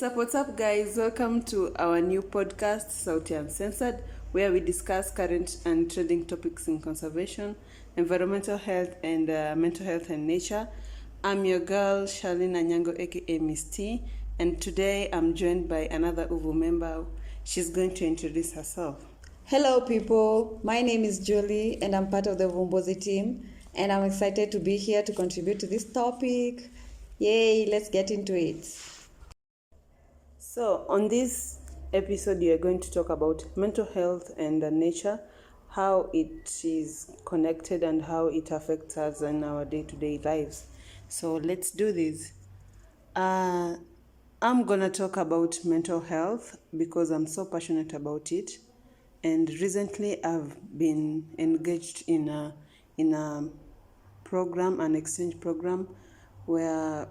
What's up, guys? Welcome to our new podcast, Sauti Uncensored, where we discuss current and trending topics in conservation, environmental health, and mental health and nature. I'm your girl, Charlene Anyango, aka Miss T, and today I'm joined by another Uvu member. She's going to introduce herself. Hello, people. My name is Julie, and I'm part of the Vumbozi team, and I'm excited to be here to contribute to this topic. Yay, let's get into it. So, on this episode, we are going to talk about mental health and nature, how it is connected and how it affects us in our day-to-day lives. So, let's do this. I'm going to talk about mental health because I'm so passionate about it. And recently, I've been engaged in a program, an exchange program, where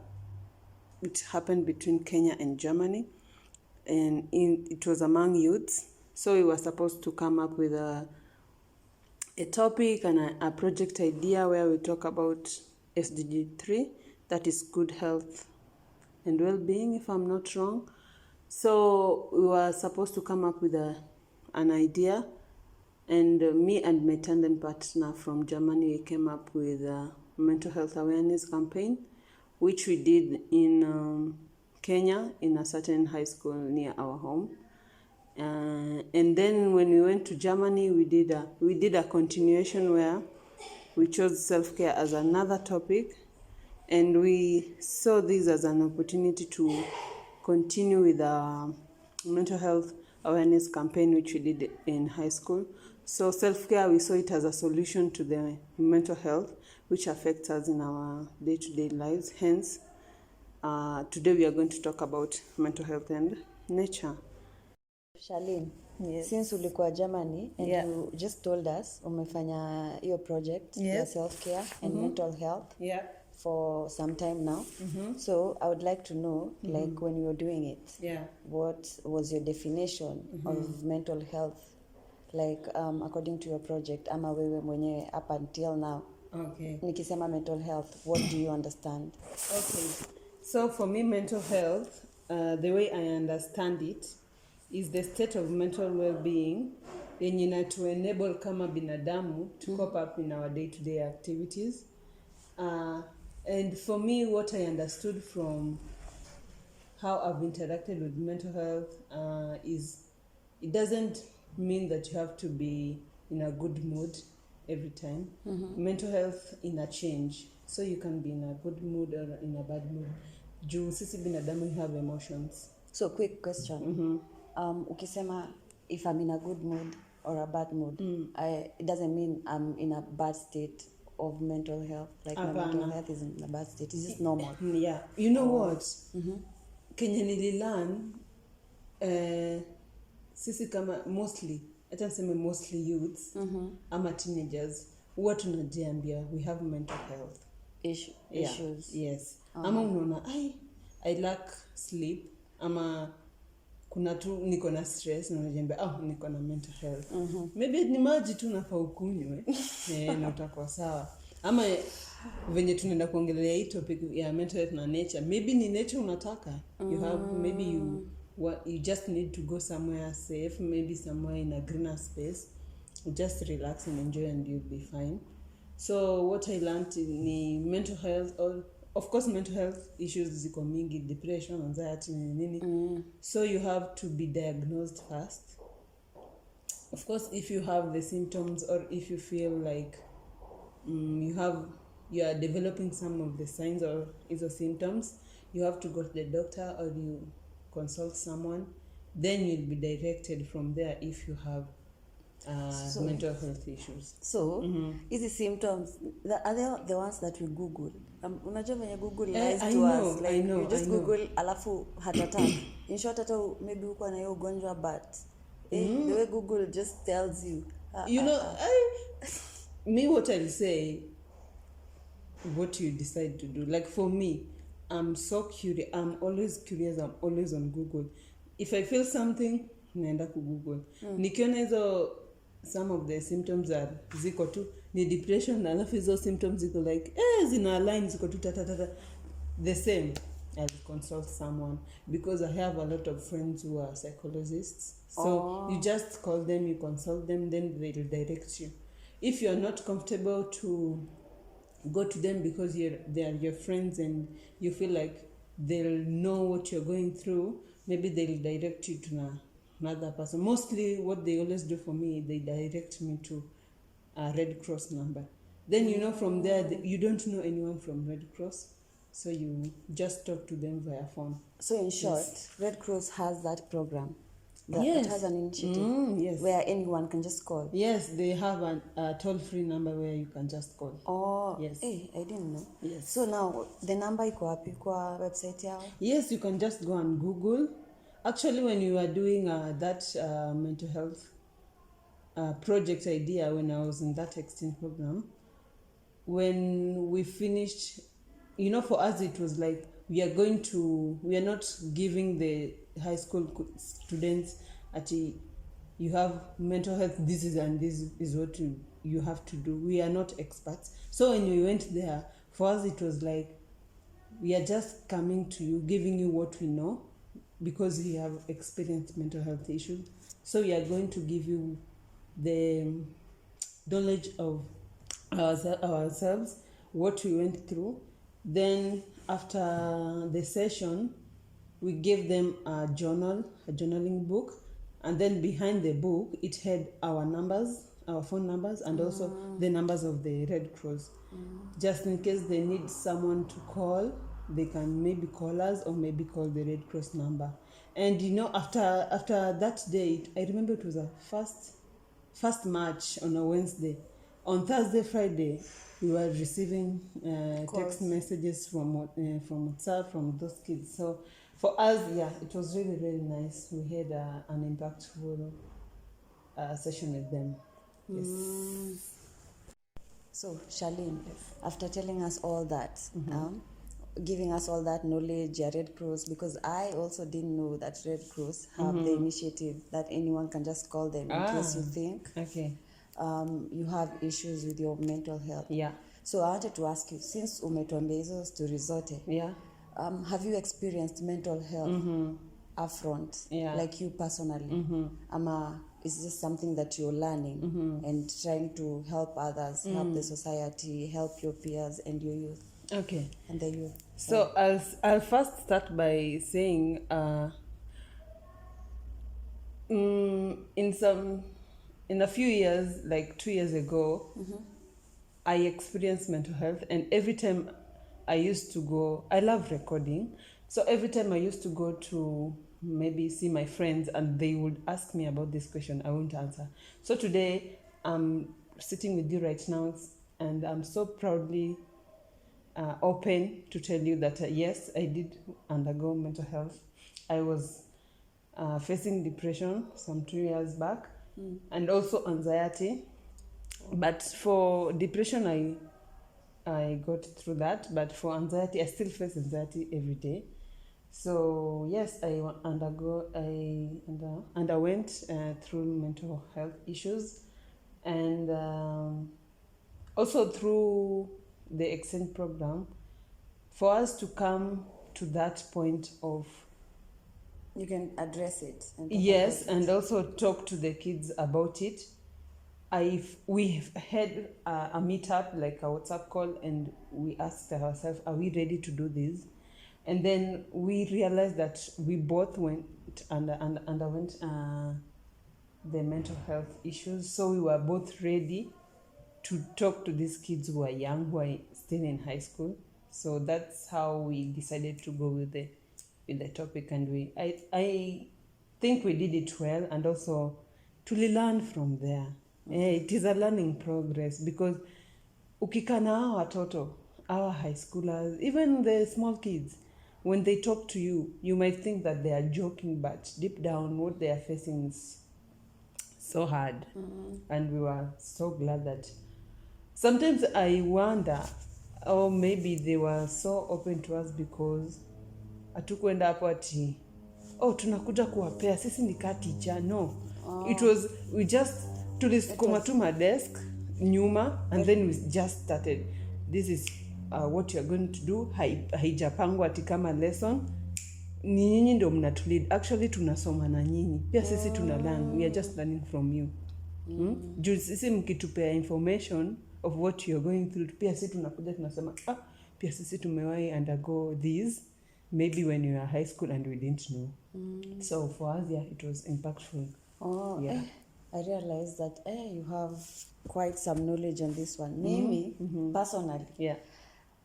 it happened between Kenya and Germany. And it was among youths, so we were supposed to come up with a topic and a project idea where we talk about SDG 3, that is good health and well-being, if I'm not wrong. So we were supposed to come up with an idea, and me and my tandem partner from Germany, we came up with a mental health awareness campaign, which we did in Kenya, in a certain high school near our home. And then when we went to Germany, we did a continuation where we chose self-care as another topic, and we saw this as an opportunity to continue with our mental health awareness campaign, which we did in high school. So self-care, we saw it as a solution to the mental health, which affects us in our day-to-day lives. Hence, today we are going to talk about mental health and nature. Charlene, yes. Since ulikuwa Germany and you just told us umefanya your project, your self-care and mental health for some time now. So I would like to know, like when you were doing it, what was your definition of mental health, like according to your project, ama wewe mwenyewe up until now? Okay. Nikisema mental health, what do you understand? Okay. So for me, mental health, the way I understand it, is the state of mental well-being yenye to enable kama binadamu to cope up in our day-to-day activities. And for me, what I understood from how I've interacted with mental health is it doesn't mean that you have to be in a good mood every time. Mental health in a change. So you can be in a good mood or in a bad mood. Juu sisi binadamu, you have emotions. So quick question. Ukisema if I'm in a good mood or a bad mood, it doesn't mean I'm in a bad state of mental health. Like my mental health is in a bad state. It's just normal. Yeah. You know what? Kenya nililearn, sisi kama mostly youths, ama teenagers, huwa tunajiambia we have mental health issues. Yes. Ama unaona I lack sleep, ama kuna tu niko na stress na unajiambia niko na mental health. Maybe ni maji tu nafaa ukunywe na utakuwa sawa. Ama venye tunaenda kuongelea hii topic ya mental health na nature, maybe ni nature unataka. You have maybe you just need to go somewhere safe, maybe somewhere in a greener space. Just relax and enjoy and you'll be fine. So what I learned in mental health, of course mental health issues ziko mingi, depression, anxiety, nini. So you have to be diagnosed first. Of course, if you have the symptoms or if you feel like you are developing some of the signs or the symptoms, you have to go to the doctor or you consult someone. Then you'll be directed from there if you have mental health issues. So, hizi symptoms, are they the ones that we Google? Unajua venye Google lies to us. Like, you just Google, alafu heart attack. In short, maybe uko na hiyo ugonjwa, but the way Google just tells you. Me, what I'll say, what you decide to do. Like for me, I'm so curious. I'm always curious. I'm always on Google. If I feel something, naenda ku Google. Nikiona hizo some of the symptoms are ziko tu ni depression, alafu hizo symptoms ziko like zina align, ziko tu the same. I'll consult someone, because I have a lot of friends who are psychologists. So you just call them, you consult them, then they'll direct you. If you're not comfortable to go to them because they are your friends and you feel like they'll know what you're going through, maybe they'll direct you to another person. Mostly what they always do for me, they direct me to a Red Cross number. Then from there, you don't know anyone from Red Cross, so you just talk to them via phone. So in short, yes. Red Cross has that program. Yes. It has an initiative yes. where anyone can just call. Yes, they have a toll-free number where you can just call. Oh, yes. Hey, I didn't know. Yes. So now, the number iko wapi kwa website yao? Yes, you can just go and Google. Actually, when you were doing that mental health project idea, when I was in that exchange program, when we finished, for us it was like, we are not giving the high school students you have mental health, this is what you have to do. We are not experts. So when we went there, for us it was like, we are just coming to you, giving you what we know, because we have experienced mental health issues. So we are going to give you the knowledge of ourselves, what we went through. Then after the session, we gave them a journaling book, and then behind the book it had our phone numbers, and also the numbers of the Red Cross. Just in case they need someone to call, they can maybe call us or maybe call the Red Cross number. And after that day, I remember it was a first March on a Wednesday. On Thursday, Friday, we were receiving text messages from WhatsApp from those kids. So for us, it was really, really nice. We had an impactful session with them. Yes. So, Charlene, after telling us all that, giving us all that knowledge, Red Cross, because I also didn't know that Red Cross have the initiative that anyone can just call them in case you think you have issues with your mental health. Yeah. So I wanted to ask you, since umetuambia hizo story zote, have you experienced mental health affront, like you personally? Ama is this something that you're learning and trying to help others, help the society, help your peers and your youth? Okay. And the youth. So I'll first start by saying in a few years, like 2 years ago, I experienced mental health, and every time I used to go, I love recording, so every time I used to go to maybe see my friends and they would ask me about this question, I won't answer. So today I'm sitting with you right now, and I'm so proudly open to tell you that yes, I did undergo mental health. I was facing depression some 2 years back, and also anxiety. But for depression, I got through that. But for anxiety, I still face anxiety every day. So yes, I underwent through mental health issues, and also through the exchange program, for us to come to that point of you can address it. And also talk to the kids about it. We've had a meetup, like a WhatsApp call, and we asked ourselves, are we ready to do this? And then we realized that we both went underwent the mental health issues, so we were both ready to talk to these kids who are young, who are still in high school. So that's how we decided to go with the topic, and I think we did it well, and also to learn from there. It is a learning progress, because ukikana hawa watoto, our high schoolers, even the small kids, when they talk to you, you might think that they are joking, but deep down what they are facing is so hard. And we were so glad that sometimes I wonder, or maybe they were so open to us because hatukwenda hapo ati tunakuja kuwapea sisi ni ka teacher. No. It was, we just tuliskuma tu desk nyuma, and then we just started. This is what you're going to do, haijapangwa ati kama lesson, ni nyinyi ndio mnatulead. Actually tunasoma na nyinyi pia, sisi tuna learn, we are just learning from you. Juu sisi mkitupea information of what you're going through, pia sisi tunakuja tunasema pia sisi tumewahi undergo this maybe when you were high school and we didn't know. So for us, yeah, it was impactful. I realized that you have quite some knowledge on this one. Mimi, personally,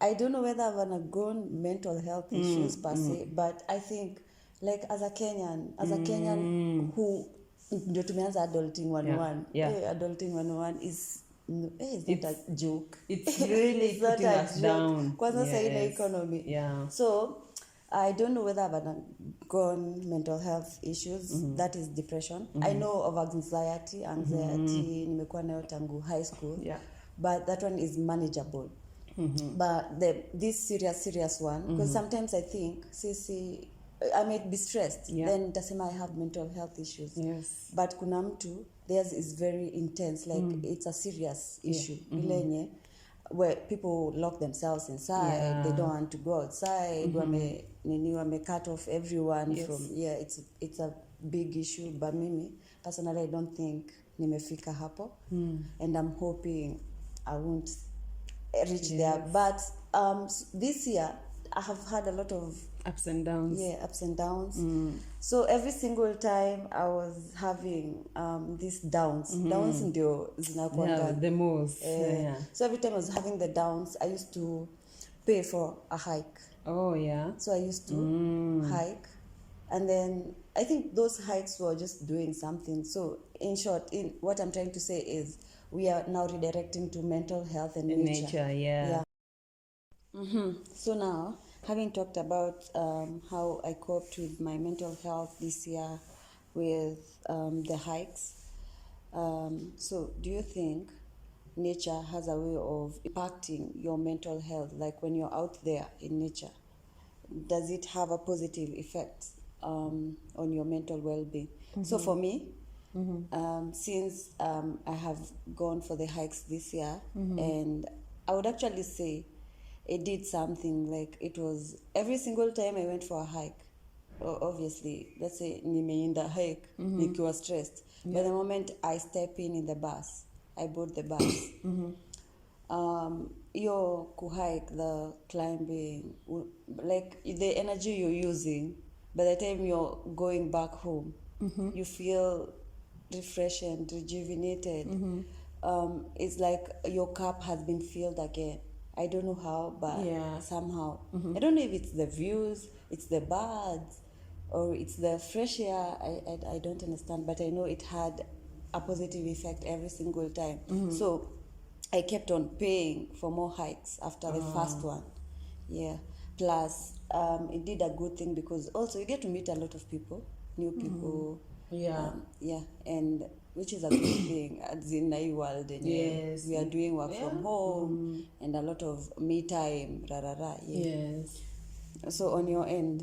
I don't know whether I've undergone mental health issues per se, but I think, like, as a Kenyan who ndio tumeanza adulting 101. Adulting 101 is not a joke. It's really putting us down. Kwanza sa ile economy. So I don't know whether I've undergone mental health issues. That is depression. I know of anxiety. Nimekuwa nayo tangu high school. But that one is manageable. But this serious one, because sometimes I think, I might be stressed. Then nitasema I have mental health issues. But kuna mtu, theirs is very intense. Like it's a serious issue. Where people lock themselves inside, they don't want to go outside. Wame cut off everyone from. It's a big issue. But mimi personally, I don't think nimefika hapo, and I'm hoping I won't reach there. But this year I have had a lot of ups and downs. Ups and downs. So every single time I was having these downs. Downs ndio zinakuanga the most. So every time I was having the downs, I used to pay for a hike. So I used to hike, and then I think those hikes were just doing something. So in short, what I'm trying to say is we are now redirecting to mental health and nature. So now, having talked about how I coped with my mental health this year with the hikes, so do you think nature has a way of impacting your mental health? Like when you're out there in nature, does it have a positive effect on your mental well-being? So for me, since I have gone for the hikes this year, and I would actually say it did something. Like it was every single time I went for a hike, obviously, let's say nimeenda hike, nikiwa stressed. By the moment I step in the bus, I board the bus, your kuhike, the climbing, like the energy you're using, by the time you're going back home, you feel refreshed and rejuvenated. It's like your cup has been filled again. I don't know how, but somehow. I don't know if it's the views, it's the birds, or it's the fresh air. I don't understand, but I know it had a positive effect every single time. So I kept on paying for more hikes after the first one. Plus, it did a good thing because also you get to meet a lot of people, new people. And which is a good thing. As in the world, we are doing work from home and a lot of me time. So on your end.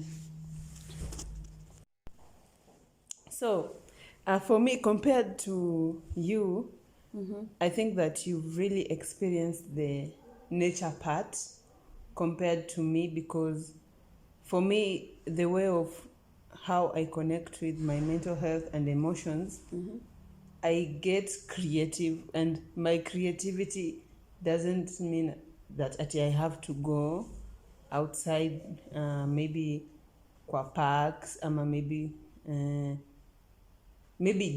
So, for me, compared to you, I think that you've really experienced the nature part compared to me, because for me, the way of how I connect with my mental health and emotions, I get creative, and my creativity doesn't mean that I have to go outside, maybe kwa parks, ama maybe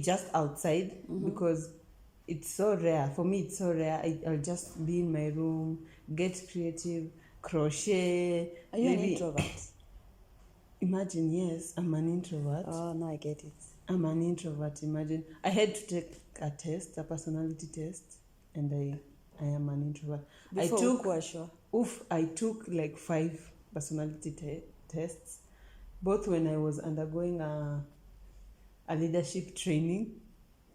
just outside, because it's so rare. For me, it's so rare. I'll just be in my room, get creative, crochet. Are you an introvert? Imagine, yes, I'm an introvert. Oh, no, I get it. I'm an introvert, imagine. I had to take a test, a personality test, and I am an introvert. I took like 5 personality tests, both when I was undergoing a leadership training.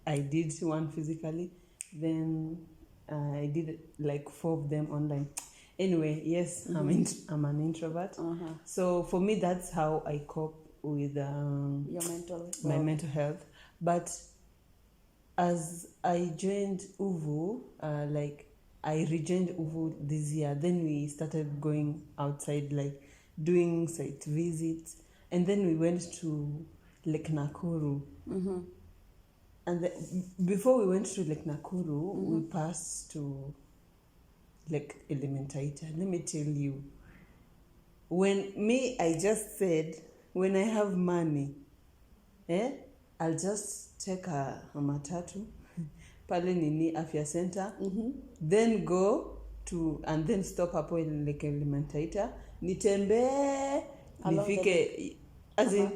I did one physically, then I did like 4 of them online. Anyway, yes, I'm an introvert. So for me, that's how I cope with my mental health. But as I joined UVU, like I rejoined Uvu this year. Then we started going outside, like doing site visits, and then we went to Lake Nakuru. And before we went to Lake Nakuru, we passed to Lake Elementaita. Let me tell you, I just said, when I have money, I'll just take a matatu pale nini afya center, then go to, and then stop hapo Lake Elementaita, nitembee nifike as in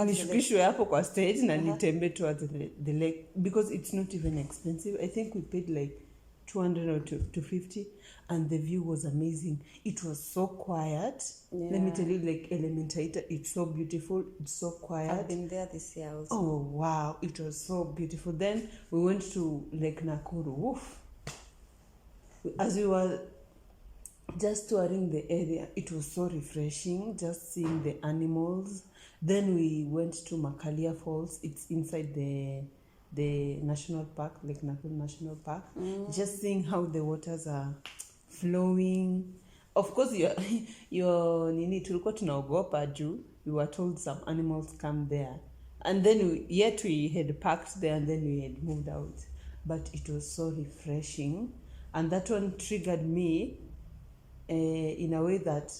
nishukishwe hapo kwa stage na nitembe towards the lake, because it's not even expensive. I think we paid like 200 or 250, and the view was amazing. It was so quiet. Let me tell you, like Elementaita, it's so beautiful, it's so quiet. I've been there this year also. Oh wow, it was so beautiful. Then we went to Lake Nakuru. Woof. As we were just touring the area, it was so refreshing, just seeing the animals. Then we went to Makalia Falls. It's inside the national park, Lake Nakuru National Park. Just seeing how the waters are flowing. Of course, your nini tulikuwa tunaogopa juu we were told some animals come there, and then we had parked there, and then we had moved out. But it was so refreshing, and that one triggered me in a way that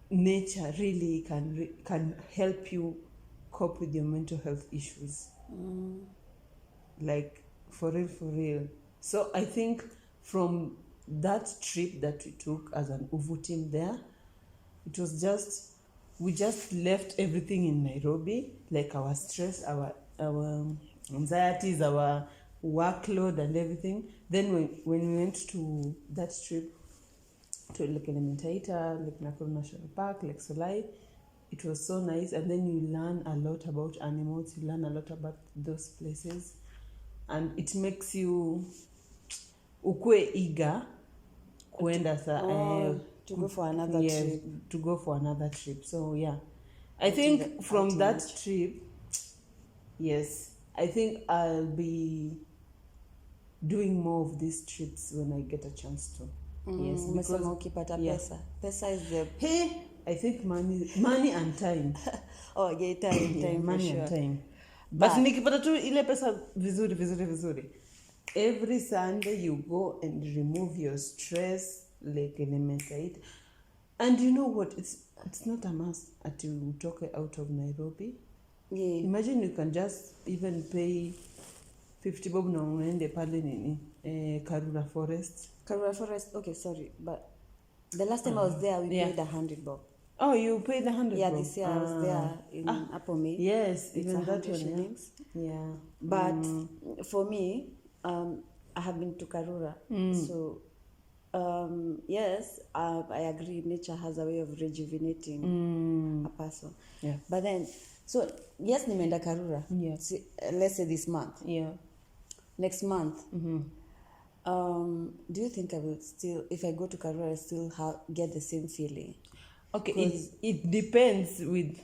nature really can help you cope with your mental health issues. Like for real. So I think from that trip that we took as an Uvu team there, it was just, we just left everything in Nairobi, like our stress, our anxieties, our workload and everything. Then when we went to that trip to Lake Elementaita, Lake Nakuru National Park, Lake Solai, it was so nice. And then you learn a lot about animals, you learn a lot about those places, and it makes you ukue eager kuenda to go for another trip. To go for another trip. So yeah, I think from that trip, yes, I think I'll be doing more of these trips when I get a chance to. Yes, because ukipata pesa. Pesa is the I think money and time. Oh, yeah, time money for and sure. time. But nikipata tu ile pesa vizuri. Every Sunday you go and remove your stress, like Elementaita. And you know what? It's not a must at you talk out of Nairobi. Yeah. Imagine you can just even pay 50 bob na uende pale nini Karura Forest. Okay, sorry, but the last time I was there, we paid 100 bob. Oh, you paid 100 Yeah, bob? this year I was there in Apome. Yes, it's even that one. shillings. Yeah. But for me, I have been to Karura. So, yes, I agree, nature has a way of rejuvenating a person. Yeah. But then, so, yes, nimeenda Karura. Yeah. Let's say this month. Yeah. Next month. Do you think I will still, if I go to Karura, I still get the same feeling? Okay, it depends with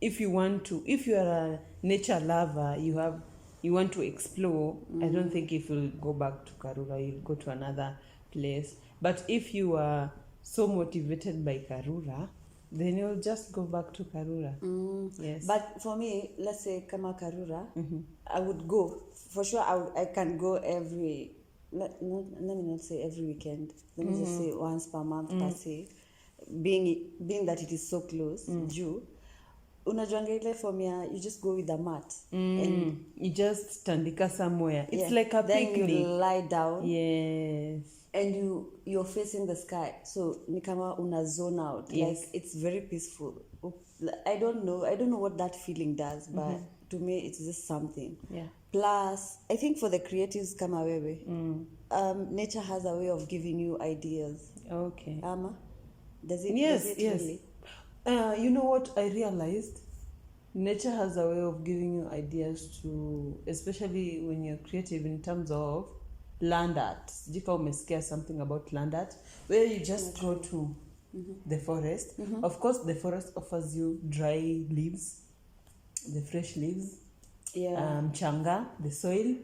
if you are a nature lover, you want to explore. I don't think if you'll go back to Karura, you'll go to another place. But if you are so motivated by Karura, then you'll just go back to Karura. Yes. But for me, let's say Kama Karura, I would go. For sure, I can go every, let me not say every weekend. Let me just say once per month per se. Being that it is so close, juu unajuanga ile form ya you just go with a mat and you just tandika somewhere. It's like a then picnic. You lie down. Yes. And you're facing the sky, so ni kama una zone out. Yes. Like it's very peaceful. I don't know what that feeling does, but to me it's just something. Yeah. Plus, I think for the creatives kama wewe, nature has a way of giving you ideas. Okay. Does it? Yes. Does it really? You know what I realized? Nature has a way of giving you ideas to, especially when you're creative in terms of land art. Jika umesikia something about land art, where you just go to the forest. Of course, the forest offers you dry leaves, the fresh leaves, changa, the soil,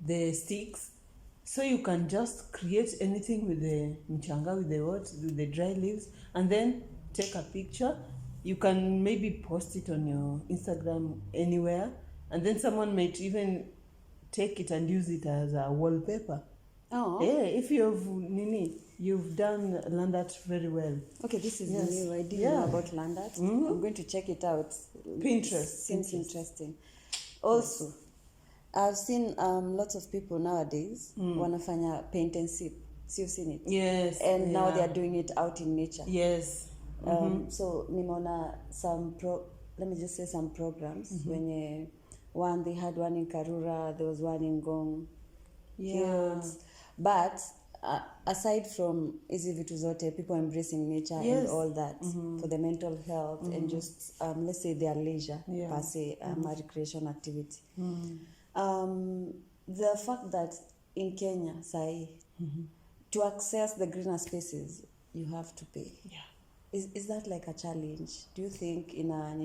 the sticks, So you can just create anything with the mchanga, with the dry leaves, and then take a picture. You can maybe post it on your Instagram anywhere, and then someone might even take it and use it as a wallpaper. Oh. Yeah, if you've done land art very well. Okay, this is new. I didn't know about land art. I'm going to check it out. Pinterest. Seems interesting. Also, I've seen lots of people nowadays wanafanya paint and sip. So you've seen it? Yes. And now they are doing it out in nature. Yes. So nimeona some programs when they had one in Karura, there was one in Ngong. Yeah. But aside from hizi vitu zote, people embracing nature and all that for the mental health and just let's say their leisure per se, a recreation activity. The fact that in Kenya to access the greener spaces you have to pay. Is that like a challenge? Do you think in a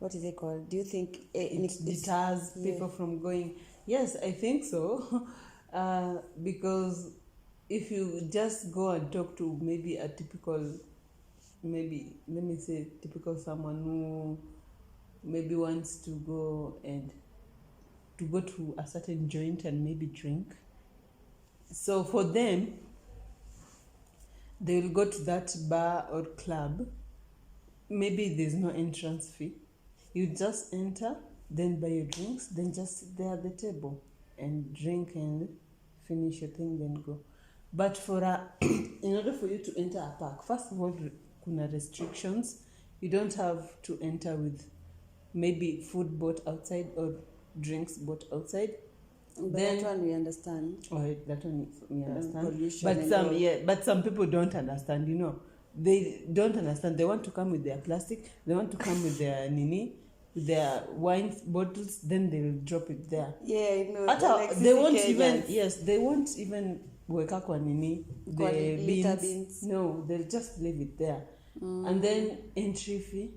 what is it called? Do you think it deters people from going? Yes, I think so. Because if you just go and talk to maybe a typical, typical someone who maybe wants to go to a certain joint and maybe drink. So for them, they will go to that bar or club. Maybe there's no entrance fee. You just enter, then buy your drinks, then just sit there at the table and drink and finish your thing, then go. But in order for you to enter a park, first of all, kuna restrictions. You don't have to enter with maybe food bought outside or drinks bought outside. But then, that one we understand. That one we understand. Pollution but some people don't understand, They don't understand. They want to come with their plastic. They want to come with their with their wine bottles, then they will drop it there. Yeah, I know. They won't even weka kwa the beans. No, they'll just leave it there. And then entry fee.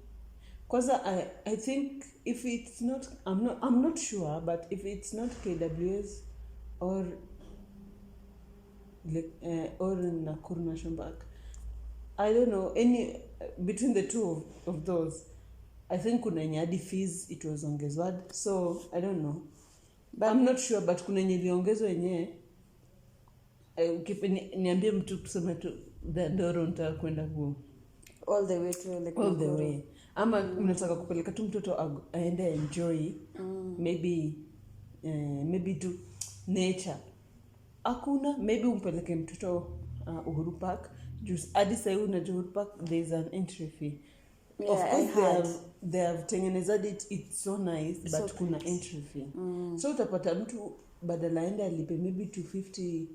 Because I think if it's not, I'm not sure, but if it's not KWS or Nakuru National Park, I don't know, any between the two of those, I think kuna nyadi fees it was ongezwa, so I don't know, but I'm not sure, but kuna nyadi ongezwa yenye niambie mtu kusema tu the ndoro nitaka kwenda ku all the way to like all the way, ama unataka kupeleka tu mtoto aende enjoy maybe to nature, hakuna, maybe umpeleke mtoto Uhuru Park, just hadi sasa unajua Uhuru Park there is an entry fee. Yeah, of course they have tengenezed it's so nice, but so kuna entry fee. So utapata mtu badala aende alipe maybe 250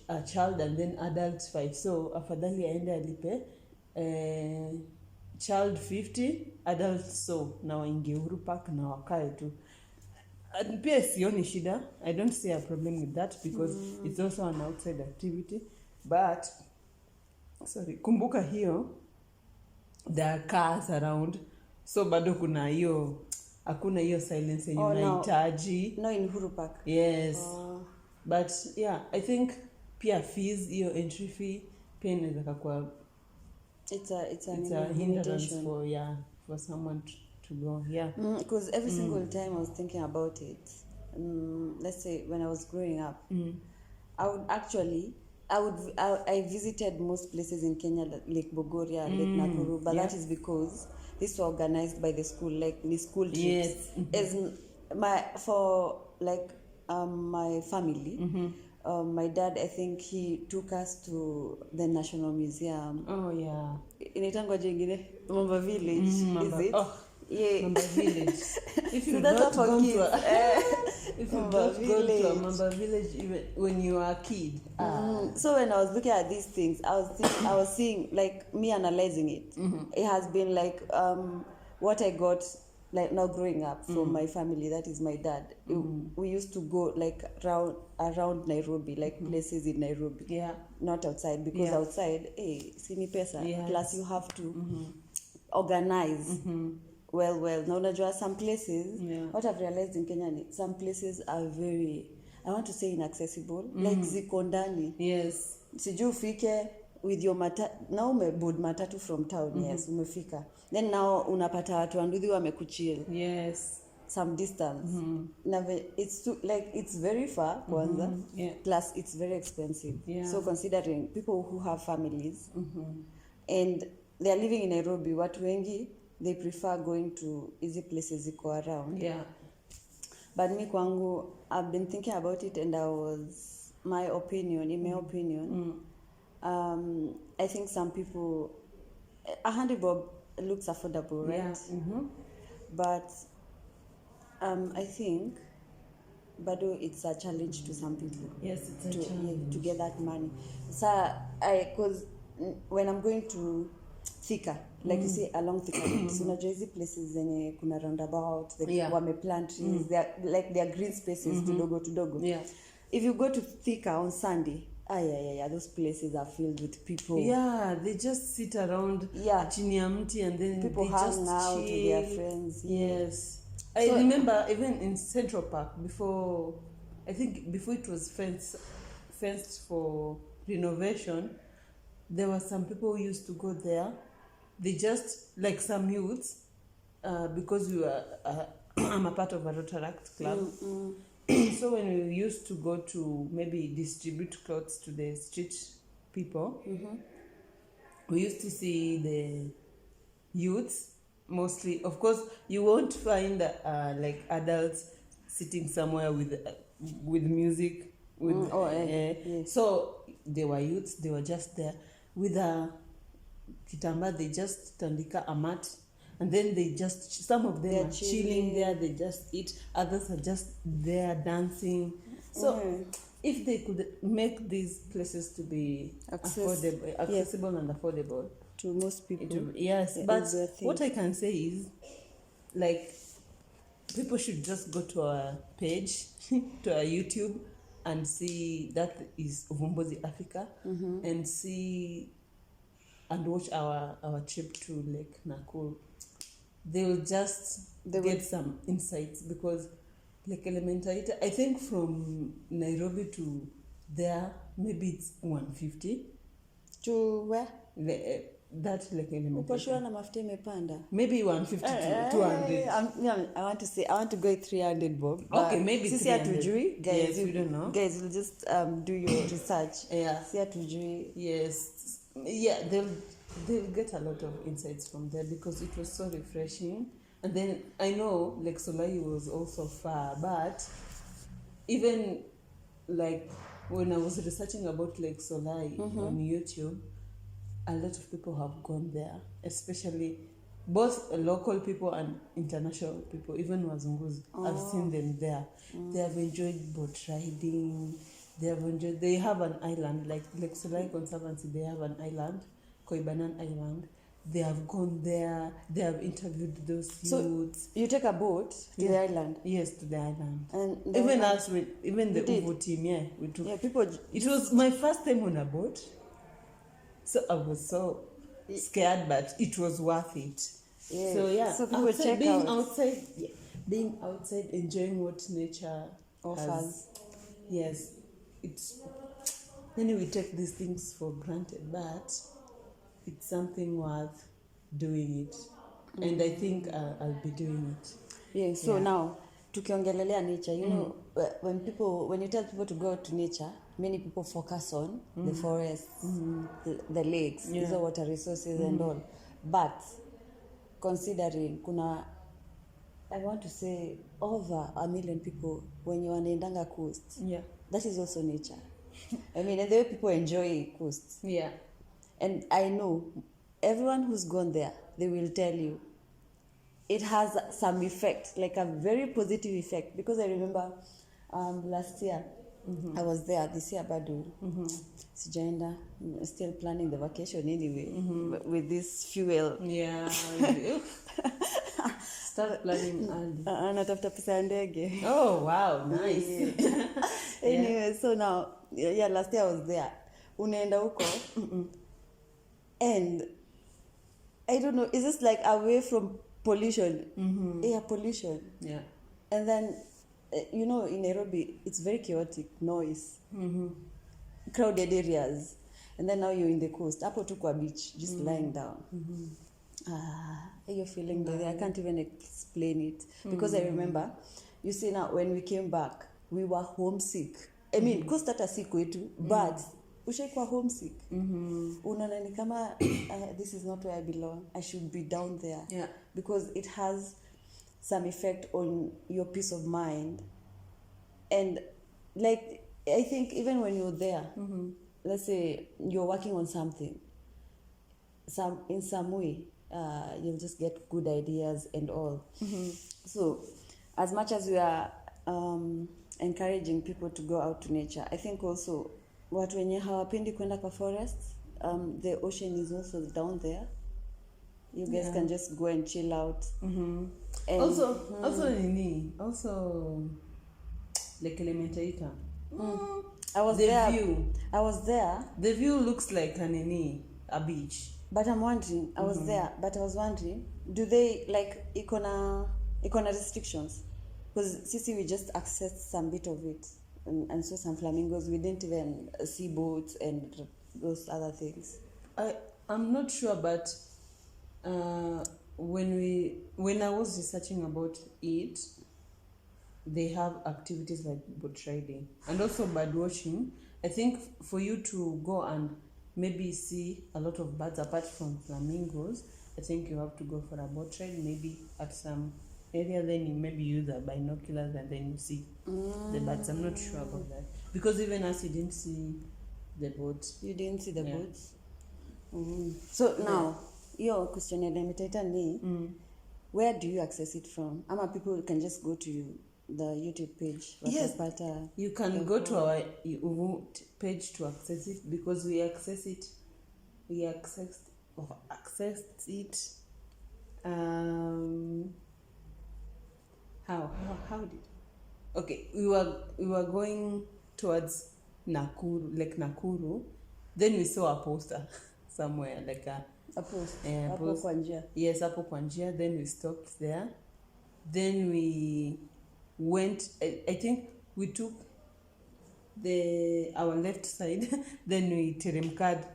a child and then adults 5, so afadhali aende alipe child 50, adults so na waingie Uhuru Park na wakae tu. And pia sioni shida, I don't see a problem with that because it's also an outside activity, but kumbuka hiyo there are cars around, so bado kuna hiyo hakuna hiyo silence yenye unahitaji. No in Uhuru Park. Yes. But yeah, I think pia fees, hiyo entry fee pia inaweza kwa it's a hindrance for someone to go. Yeah. Because every single time I was thinking about it, let's say when I was growing up, I visited most places in Kenya, like Bogoria, like Nakuru, but that is because these were organized by the school, like the school trips. Yes. As my family, my dad, I think he took us to the National Museum. Oh yeah. Inaitangwa jingine Mamba Village, is it? Oh. Yeah, Mamba Village. If you so don't go to a Mamba Village even when you are a kid. So when I was looking at these things, I was seeing, like, me analyzing it. It has been like what I got like now growing up from my family, that is my dad. We used to go like around Nairobi, like places in Nairobi. Yeah. Not outside, because outside, sini pesa. Yes. Plus you have to organize. Well, now unajua some places, what I've realized in Kenya, some places are I want to say inaccessible, like ziko ndani. Yes. Sijui ufike with your now umeboard matatu from town. Yes, umefika. Then now unapata watu wanduthi wamekuchill. Yes. Some distance. It's too, like it's very far kwanza. Plus it's very expensive. So considering people who have families and they are living in Nairobi, watu wengi they prefer going to easy places ziko around. But me kwangu, I've been thinking about it, and my opinion, I think some people, 100 bob looks affordable, right? But I think bado it's a challenge to some people. Yes, it's a challenge to get that money. So because when I'm going to Thika, like you say, along Thika, so unajua hizi places zenye kuna roundabout, wame plant trees, they are green spaces tudogo. If you go to Thika on Sunday, those places are filled with people. They just sit around chini ya mti, and then people they hang just out chill. with their friends. Yes. I remember even in Central Park before it was fenced for renovation, there were some people who used to go there. They just, like some youths, because we were, I'm a part of a Rotaract club. So when we used to go to maybe distribute clothes to the street people, we used to see the youths mostly. Of course, you won't find like adults sitting somewhere with music. So they were youths. They were just there with a kitamba. They just tandika a mat, and then some of them are chilling there. They just eat. Others are just there dancing. So if they could make these places to be accessible and affordable to most people, but what I can say is, like, people should just go to our page, to our YouTube, and see that is Uvumbuzi Africa, and see and watch our trip to Lake Nakuru. They get some insights, because like elementary, I think from Nairobi to there, maybe it's 150. To where? That like elementary. Upashua na mafuta imepanda. Maybe 150 to 200. I want to go 300 bob. Okay, maybe sisi 300. Hatujui, guys. Yes, we don't know. Guys, we'll just do your research. Sisi hatujui. Yes. They'll get a lot of insights from there, because it was so refreshing. And then I know like Solai was also far, but even like when I was researching about Lake Solai on YouTube, a lot of people have gone there, especially both local people and international people, even Wazungus. I've seen them there. They have enjoyed boat riding. They have an island, like Lake Solai Conservancy, they have an island, Koibanan Island. They have gone there. They have interviewed those youths. So you take a boat to the island? Yes, to the island. And even us, even the Uvo team, we took. Yeah, people. It was my first time on a boat, so I was so scared, but it was worth it. So people check being outside, enjoying what nature offers. Yes, we take these things for granted, but it's something worth doing it, and I think I'll be doing it. So now tukiongelelea nature, you know, when you tell people to go to nature, many people focus on the forests, the lakes, these are water resources and all. But considering I want to say over 1 million people when you are wanaendanga coast, that is also nature. I mean, and the way people enjoy coast. And I know everyone who's gone there, they will tell you it has some effect, like a very positive effect. Because I remember last year, I was there. This year, Badu, Sijaenda, still planning the vacation anyway, with this fuel. Start planning early. Natafuta pesa ya ndege. Oh, wow, nice. Anyway, so now, last year I was there. Unaenda huko. And I don't know, is this like away from pollution? Air pollution. Yeah. And then you know, in Nairobi, it's very chaotic, noise, crowded areas. And then now you're in the coast, hapo tu kwa beach, just lying down. You're feeling there. I can't even explain it. Because I remember, you see now, when we came back, we were homesick. I mean, because that si kwetu, but ushaikuwa homesick. Unaona ni kama, this is not where I belong. I should be down there. Yeah. Because it has some effect on your peace of mind. And like, I think even when you're there, let's say you're working on something, in some way, you'll just get good ideas and all. So as much as we are encouraging people to go out to nature, I think also watu wenye hawapendi kwenda kwa forest, the ocean is also down there. You guys can just go and chill out. And also like Elementator. I was there. The view looks like a beach. But I'm wondering, I was wondering, do they like icona restrictions? Because Sisi, we just accessed some bit of it and saw some flamingos. We didn't even see boats and those other things. I'm not sure, but when I was researching about it, they have activities like boat riding and also bird watching. I think for you to go and maybe see a lot of birds apart from flamingos, I think you have to go for a boat ride, maybe at some area, then you maybe use the binoculars and then you see the birds. I'm not sure about that. Because even us, you didn't see the boats. You didn't see the boats? So now, your question ni, where do you access it from? Ama people can just go to the YouTube page. Yes, you can go to our page to access it, because we accessed it. How did? Okay, we were going towards Nakuru. Then we saw a poster somewhere, like a post. Hapo kwa njia. Yes, hapo kwa njia. Then we stopped there. Then we went, I think we took our left side. Then we teremkad.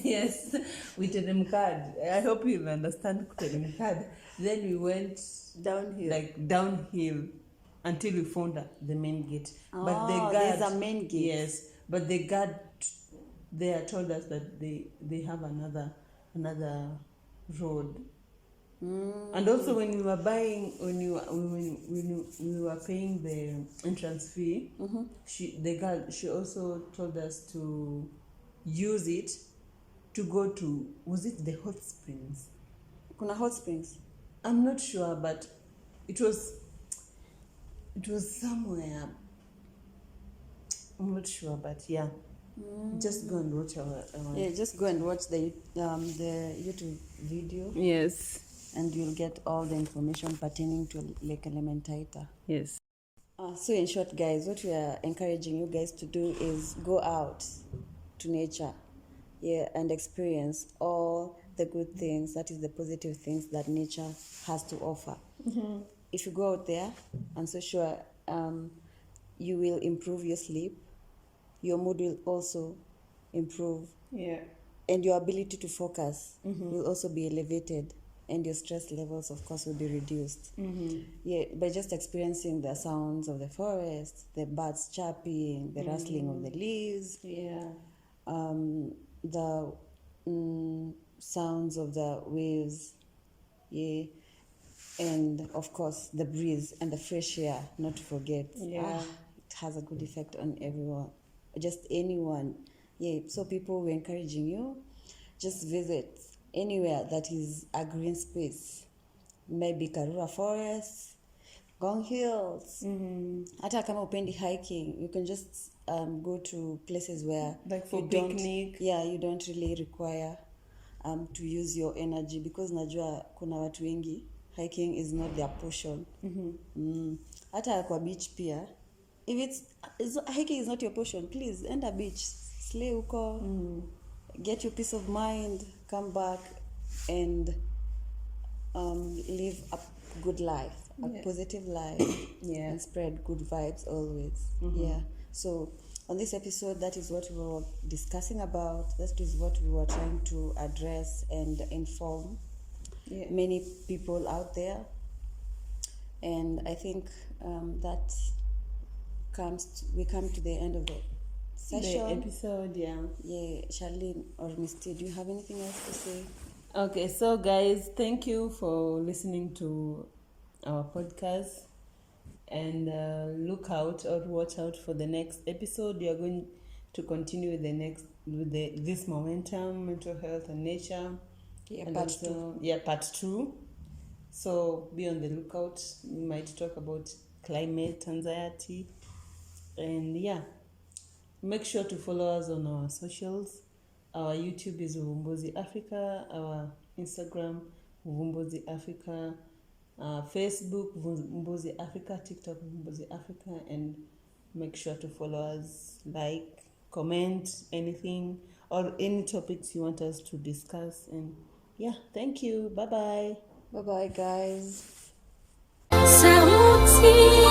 Yes, we teremkad. I hope you understand teremkad. Then we went downhill until we found the main gate. But the guard, there's a main gate. Yes, but the guard there told us that they have another road. And also when we were buying, when we were paying the entrance fee, she also told us to use it to go to, was it the hot springs? Kuna hot springs? I'm not sure, but it was somewhere. I'm not sure, but yeah. Just go and watch our just go and watch the YouTube video. Yes. And you'll get all the information pertaining to Lake Elementaita. Yes. So in short, guys, what we are encouraging you guys to do is go out to nature, and experience all the good things, that is the positive things that nature has to offer. If you go out there, I'm so sure you will improve your sleep, your mood will also improve, and your ability to focus will also be elevated, and your stress levels, of course, will be reduced. By just experiencing the sounds of the forest, the birds chirping, the rustling of the leaves, the sounds of the waves, and of course the breeze and the fresh air, not to forget. It has a good effect on everyone, just anyone. So people, we're encouraging you, just visit anywhere that is a green space, maybe Karura Forest, Gong Hills. Hata kama upendi hiking, you can just go to places where like for picnic. You don't really require to use your energy, because najua kuna watu wengi hiking is not their portion. Hata kwa beach pia, if hiking is not your portion, please enda beach, slay uko, get your peace of mind, come back and live a good life, a positive life, and spread good vibes always. Yeah. So on this episode, that is what we were discussing about. That is what we were trying to address and inform many people out there. And I think that we come to the end of the session. The episode, Yeah, Charlene or Misty, do you have anything else to say? Okay, so guys, thank you for listening to our podcast, and look out or watch out for the next episode. We are going to continue with this momentum, mental health and nature. And part 2. Part 2. So be on the lookout. We might talk about climate anxiety, and make sure to follow us on our socials. Our YouTube is Uvumbuzi Africa, our Instagram Uvumbuzi Africa, Facebook Uvumbuzi Africa, TikTok Uvumbuzi Africa, and make sure to follow us, like, comment anything or any topics you want us to discuss. And thank you. Bye bye. Bye bye, guys. Sauti